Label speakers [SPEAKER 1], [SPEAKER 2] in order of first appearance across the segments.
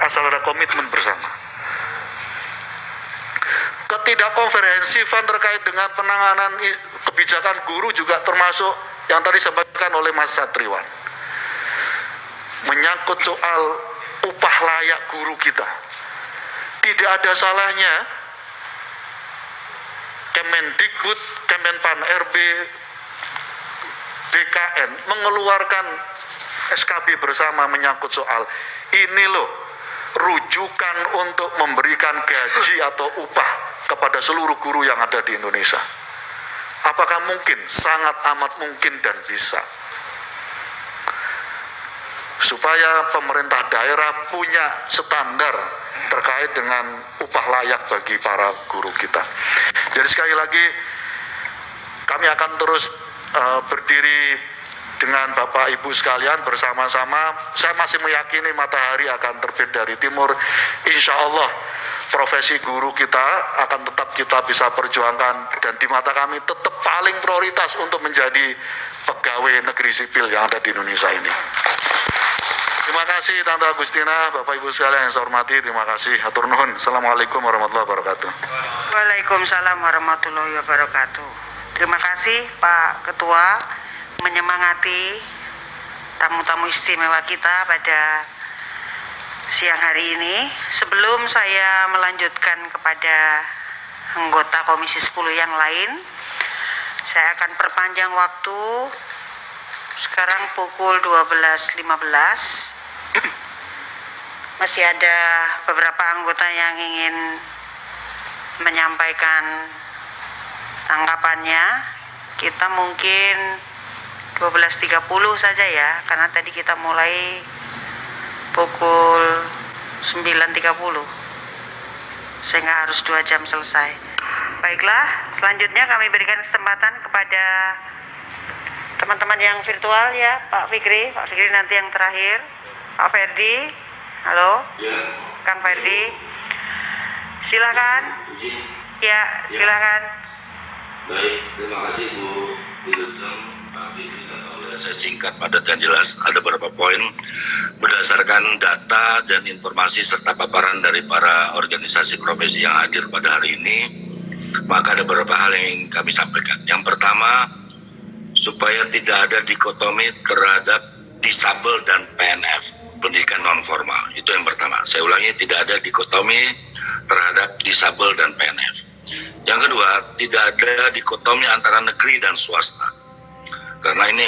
[SPEAKER 1] asal ada komitmen bersama. Ketidakkomprehensifan terkait dengan penanganan kebijakan guru juga termasuk yang tadi disampaikan oleh Mas Satriwan. Menyangkut soal upah layak guru kita. Tidak ada salahnya Kemendikbud, Kemenpan RB, BKN mengeluarkan SKB bersama menyangkut soal ini loh rujukan untuk memberikan gaji atau upah kepada seluruh guru yang ada di Indonesia. Apakah mungkin? Sangat amat mungkin dan bisa. Supaya pemerintah daerah punya standar terkait dengan upah layak bagi para guru kita. Jadi sekali lagi kami akan terus berdiri dengan Bapak Ibu sekalian bersama-sama. Saya masih meyakini matahari akan terbit dari timur. Insya Allah profesi guru kita akan tetap kita bisa perjuangkan dan di mata kami tetap paling prioritas untuk menjadi pegawai negeri sipil yang ada di Indonesia ini. Terima kasih Tante Agustina, Bapak Ibu sekalian yang saya hormati, terima kasih. Hatur nuhun. Assalamualaikum warahmatullahi wabarakatuh.
[SPEAKER 2] Waalaikumsalam warahmatullahi wabarakatuh. Terima kasih Pak Ketua menyemangati tamu-tamu istimewa kita pada siang hari ini. Sebelum saya melanjutkan kepada anggota Komisi 10 yang lain, saya akan perpanjang waktu. Sekarang pukul 12.15. Masih ada beberapa anggota yang ingin menyampaikan tanggapannya. Kita mungkin 12.30 saja ya, karena tadi kita mulai pukul 9.30 sehingga harus 2 jam selesai. Baiklah, selanjutnya kami berikan kesempatan kepada teman-teman yang virtual ya, Pak Fikri nanti yang terakhir. Pak Ferdi, halo,
[SPEAKER 3] ya.
[SPEAKER 2] Kang Ferdi, silakan. Ya, silakan.
[SPEAKER 3] Baik, terima kasih Bu Dirjen Pak Fikri dan Pak. Saya singkat, padat dan jelas. Ada beberapa poin berdasarkan data dan informasi serta paparan dari para organisasi profesi yang hadir pada hari ini. Maka ada beberapa hal yang ingin kami sampaikan. Yang pertama, supaya tidak ada dikotomi terhadap disabel dan PNF, pendidikan non formal. Itu yang pertama. Saya ulangi, tidak ada dikotomi terhadap disabel dan PNF. Yang kedua, tidak ada dikotomi antara negeri dan swasta. Karena ini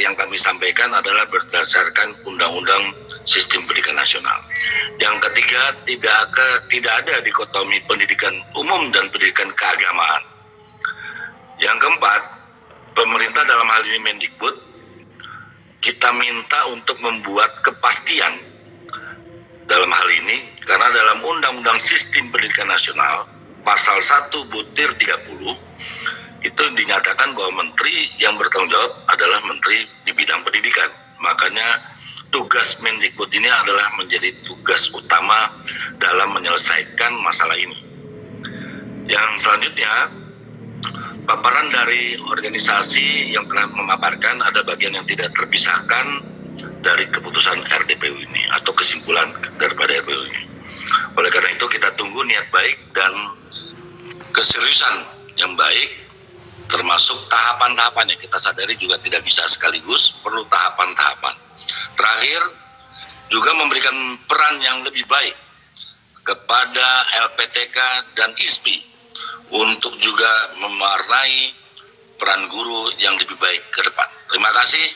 [SPEAKER 3] yang kami sampaikan adalah berdasarkan Undang-Undang Sistem Pendidikan Nasional. Yang ketiga, tidak ada dikotomi pendidikan umum dan pendidikan keagamaan. Yang keempat, pemerintah dalam hal ini Mendikbud, kita minta untuk membuat kepastian dalam hal ini, karena dalam Undang-Undang Sistem Pendidikan Nasional, pasal 1 butir 30, itu dinyatakan bahwa menteri yang bertanggung jawab adalah menteri di bidang pendidikan. Makanya tugas Mendikbud ini adalah menjadi tugas utama dalam menyelesaikan masalah ini. Yang selanjutnya, paparan dari organisasi yang telah memaparkan ada bagian yang tidak terpisahkan dari keputusan RDPU ini atau kesimpulan daripada RDPU ini. Oleh karena itu kita tunggu niat baik dan keseriusan yang baik, termasuk tahapan-tahapannya. Kita sadari juga tidak bisa sekaligus, perlu tahapan-tahapan. Terakhir, juga memberikan peran yang lebih baik kepada LPTK dan ISPI untuk juga mewarnai peran guru yang lebih baik ke depan. Terima kasih.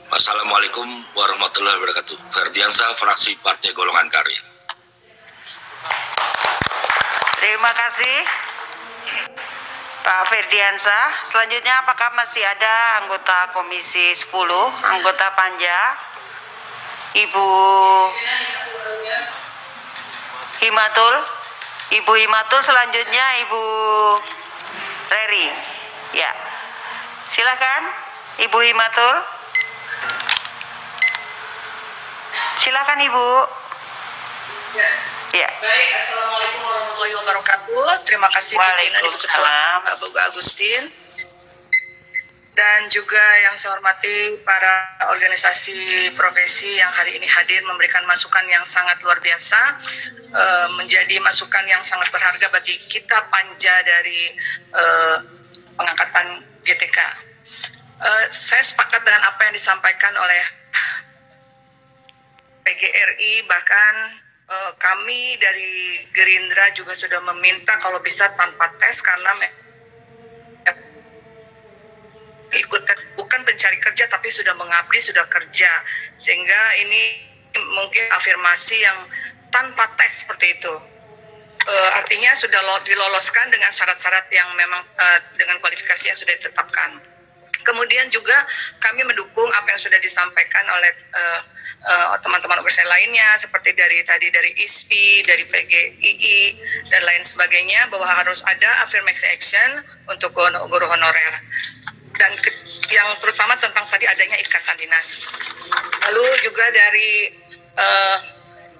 [SPEAKER 3] Wassalamualaikum warahmatullahi wabarakatuh. Ferdiansyah, fraksi Partai Golongan Karya.
[SPEAKER 2] Terima kasih Pak Ferdiansyah. Selanjutnya apakah masih ada anggota Komisi 10, anggota Panja, Ibu Himatul? Ibu Himatul, selanjutnya Ibu Reri. Ya, silakan Ibu Himatul. Silakan Ibu. Ya.
[SPEAKER 4] Baik, assalamualaikum warahmatullahi wabarakatuh. Terima kasih pimpinan Ibu Ketua Bapak Agustin
[SPEAKER 5] dan juga yang saya hormati para organisasi profesi yang hari ini hadir memberikan masukan yang sangat luar biasa, menjadi masukan yang sangat berharga bagi kita panja dari pengangkatan GTK. Saya sepakat dengan apa yang disampaikan oleh PGRI, bahkan kami dari Gerindra juga sudah meminta kalau bisa tanpa tes, karena ikut bukan pencari kerja tapi sudah mengabdi, sudah kerja, sehingga ini mungkin afirmasi yang tanpa tes seperti itu. Artinya sudah diloloskan dengan syarat-syarat yang memang dengan kualifikasi yang sudah ditetapkan. Kemudian juga kami mendukung apa yang sudah disampaikan oleh teman-teman organisasi lainnya, seperti dari ISPI, dari PGII dan lain sebagainya, bahwa harus ada affirmative action untuk guru honorer, dan yang terutama tentang tadi adanya ikatan dinas. Lalu juga dari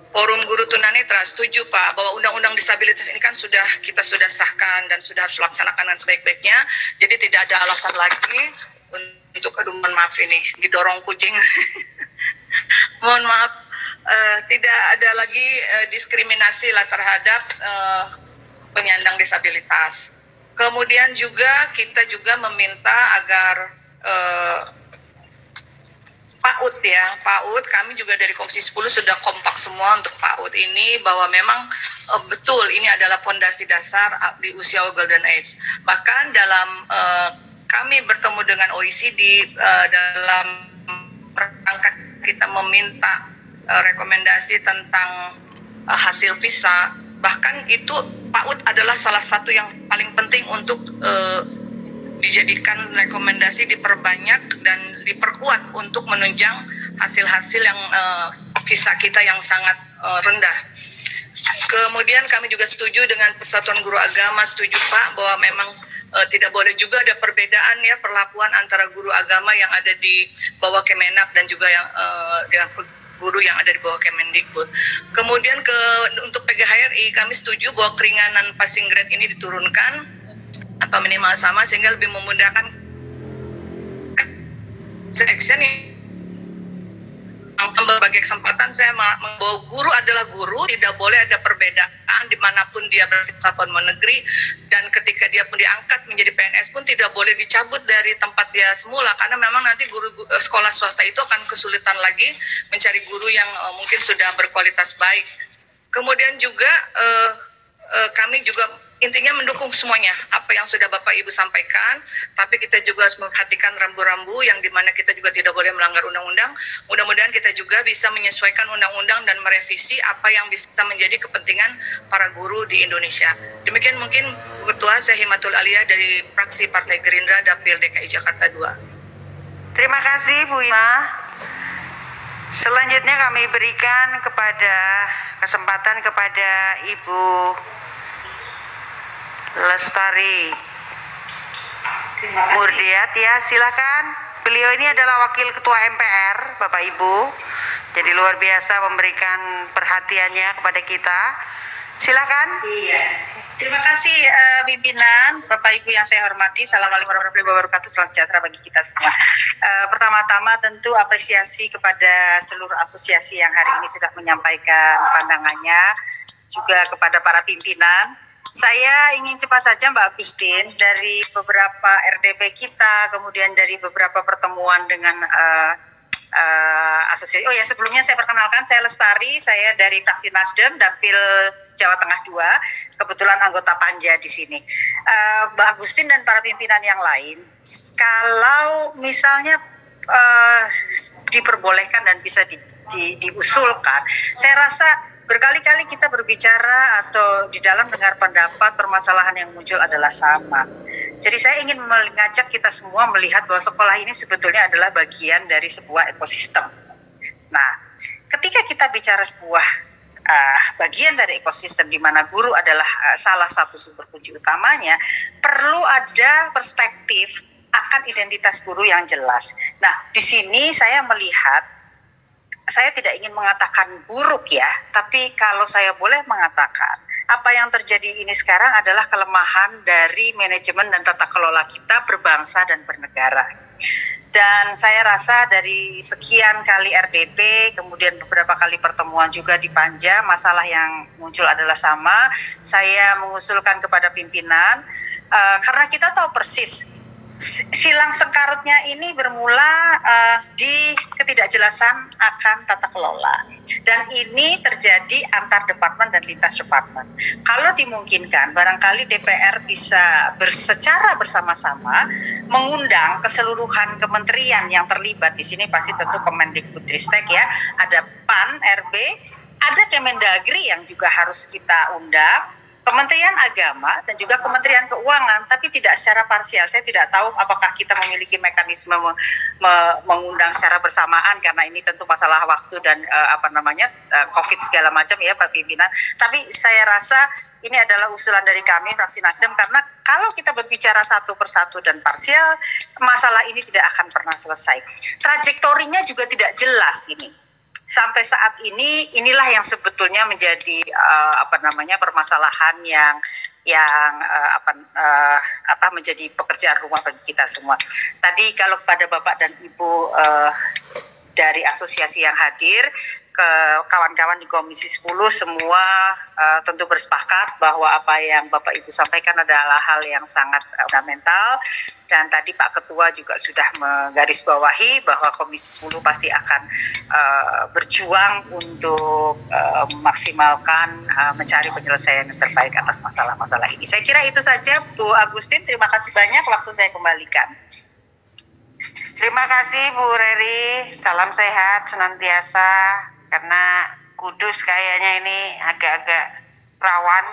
[SPEAKER 5] Forum Guru Tunanetra setuju Pak bahwa undang-undang disabilitas ini kan kita sudah sahkan dan sudah harus laksanakan dengan sebaik-baiknya. Jadi tidak ada alasan lagi untuk, aduh mohon maaf ini didorong kucing. Mohon maaf, tidak ada lagi diskriminasi lah terhadap penyandang disabilitas. Kemudian juga kita juga meminta agar PAUD, kami juga dari Komisi 10 sudah kompak semua untuk PAUD ini, bahwa memang betul ini adalah fondasi dasar di usia Golden Age. Bahkan dalam kami bertemu dengan OECD dalam rangka kita meminta rekomendasi tentang hasil PISA, bahkan itu PAUD adalah salah satu yang paling penting untuk dijadikan rekomendasi, diperbanyak dan diperkuat untuk menunjang hasil-hasil yang PISA kita yang sangat rendah. Kemudian kami juga setuju dengan Persatuan Guru Agama, setuju Pak bahwa memang tidak boleh juga ada perbedaan ya perlakuan antara guru agama yang ada di bawah Kemenak dan juga yang dengan guru yang ada di bawah Kemendikbud. Kemudian untuk PGHRI kami setuju bahwa keringanan passing grade ini diturunkan atau minimal sama, sehingga lebih memudahkan selection. Berbagai kesempatan saya bahwa guru adalah guru, tidak boleh ada perbedaan dimanapun dia bersatuan negeri, dan ketika dia pun diangkat menjadi PNS pun tidak boleh dicabut dari tempat dia semula, karena memang nanti guru sekolah swasta itu akan kesulitan lagi mencari guru yang mungkin sudah berkualitas baik. Kemudian juga kami juga intinya mendukung semuanya apa yang sudah Bapak Ibu sampaikan, tapi kita juga harus memperhatikan rambu-rambu yang dimana kita juga tidak boleh melanggar undang-undang. Mudah-mudahan kita juga bisa menyesuaikan undang-undang dan merevisi apa yang bisa menjadi kepentingan para guru di Indonesia. Demikian mungkin Ketua, saya Himatul Aliyah dari fraksi Partai Gerindra Dapil DKI Jakarta 2.
[SPEAKER 2] Terima kasih Bu Ima. Selanjutnya kami berikan kesempatan kepada Ibu Lestari Murdiat, ya silakan. Beliau ini adalah Wakil Ketua MPR, Bapak Ibu. Jadi luar biasa memberikan perhatiannya kepada kita. Silakan.
[SPEAKER 6] Iya. Terima kasih pimpinan, Bapak Ibu yang saya hormati. Assalamualaikum warahmatullahi wabarakatuh. Salam sejahtera bagi kita semua. Pertama-tama tentu apresiasi kepada seluruh asosiasi yang hari ini sudah menyampaikan pandangannya, juga kepada para pimpinan. Saya ingin cepat saja Mbak Agustin, dari beberapa RDP kita, kemudian dari beberapa pertemuan dengan asosiasi. Oh ya, sebelumnya saya perkenalkan, saya Lestari, saya dari fraksi Nasdem, Dapil Jawa Tengah 2, kebetulan anggota Panja di sini. Mbak Agustin dan para pimpinan yang lain, kalau misalnya diperbolehkan dan bisa diusulkan, saya rasa berkali-kali kita berbicara atau di dalam dengar pendapat, permasalahan yang muncul adalah sama. Jadi saya ingin mengajak kita semua melihat bahwa sekolah ini sebetulnya adalah bagian dari sebuah ekosistem. Nah, ketika kita bicara sebuah bagian dari ekosistem di mana guru adalah salah satu sumber kunci utamanya, perlu ada perspektif akan identitas guru yang jelas. Nah, di sini saya melihat, saya tidak ingin mengatakan buruk ya, tapi kalau saya boleh mengatakan, apa yang terjadi ini sekarang adalah kelemahan dari manajemen dan tata kelola kita berbangsa dan bernegara. Dan saya rasa dari sekian kali RDP, kemudian beberapa kali pertemuan juga di Panja, masalah yang muncul adalah sama. Saya mengusulkan kepada pimpinan, karena kita tahu persis silang sengkarutnya ini bermula di ketidakjelasan akan tata kelola, dan ini terjadi antar departemen dan lintas departemen. Kalau dimungkinkan, barangkali DPR bisa secara bersama-sama mengundang keseluruhan kementerian yang terlibat di sini, pasti tentu Kemendikbudristek ya, ada PAN, RB, ada Kemendagri yang juga harus kita undang, Kementerian Agama dan juga Kementerian Keuangan, tapi tidak secara parsial. Saya tidak tahu apakah kita memiliki mekanisme mengundang secara bersamaan, karena ini tentu masalah waktu dan COVID segala macam ya Pak Pimpinan. Tapi saya rasa ini adalah usulan dari kami fraksi Nasdem, karena kalau kita berbicara satu persatu dan parsial, masalah ini tidak akan pernah selesai. Trajektorinya juga tidak jelas ini. Sampai saat ini, inilah yang sebetulnya menjadi permasalahan yang menjadi pekerjaan rumah bagi kita semua. Tadi kalau kepada Bapak dan Ibu dari asosiasi yang hadir, ke kawan-kawan di Komisi 10 semua tentu bersepakat bahwa apa yang Bapak Ibu sampaikan adalah hal yang sangat fundamental, dan tadi Pak Ketua juga sudah menggarisbawahi bahwa Komisi 10 pasti akan berjuang untuk memaksimalkan mencari penyelesaian yang terbaik atas masalah-masalah ini. Saya kira itu saja Bu Agustin, terima kasih banyak, waktu saya kembalikan.
[SPEAKER 2] Terima kasih Bu Reri, salam sehat senantiasa, karena Kudus kayaknya ini agak-agak rawan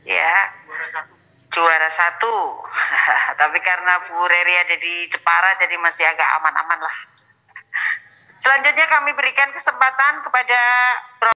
[SPEAKER 2] ya, juara satu. Tapi karena Bu Reri ada di Jepara jadi masih agak aman-aman lah. Selanjutnya kami berikan kesempatan kepada